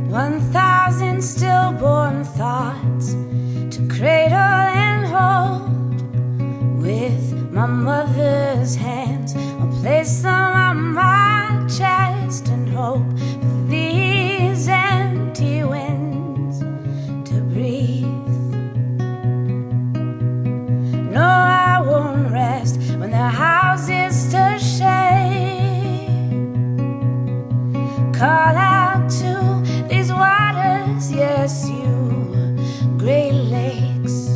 1,000 stillborn thoughts to cradle and hold. With my mother's hands, I'll place them on my chest and hope for these empty winds to breathe. No, I won't rest when the house is to shade. Call out to these waters, yes, you great lakes.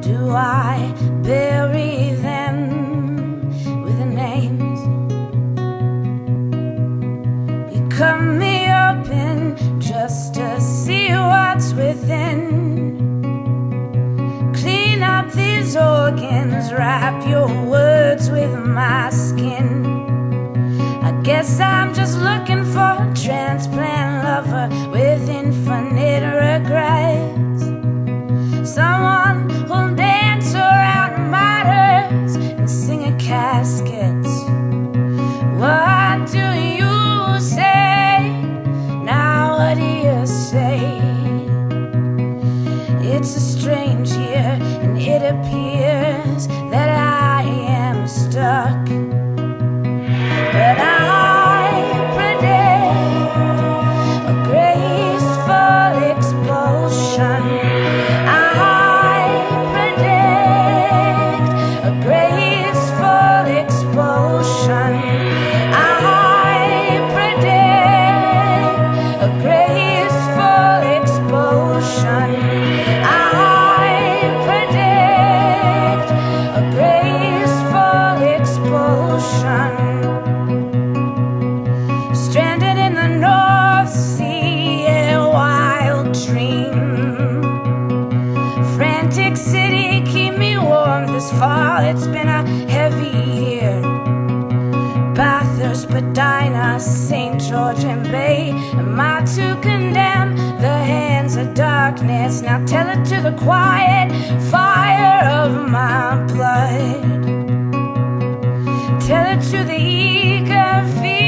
Do I bury them with the names? You cut me open just to see what's within. Clean up these organs, wrap your words with my skin. I guess I'm just looking for a transplant lover with infinite regrets. Someone who'll dance around martyrs and sing a casket. What do you say? Now what do you say? It's a strange year and it appears that I am stuck. But I predict a graceful expulsion. I predict a graceful expulsion. I predict a graceful expulsion. I predict a graceful expulsion. Stranded in the North Sea, a wild dream. Frantic city, keep me warm this fall. It's been a heavy year. Bathurst, Spadina, St. George and Bay. Am I to condemn the hands of darkness? Now tell it to the quiet fire of my blood. Tell it to the eager fear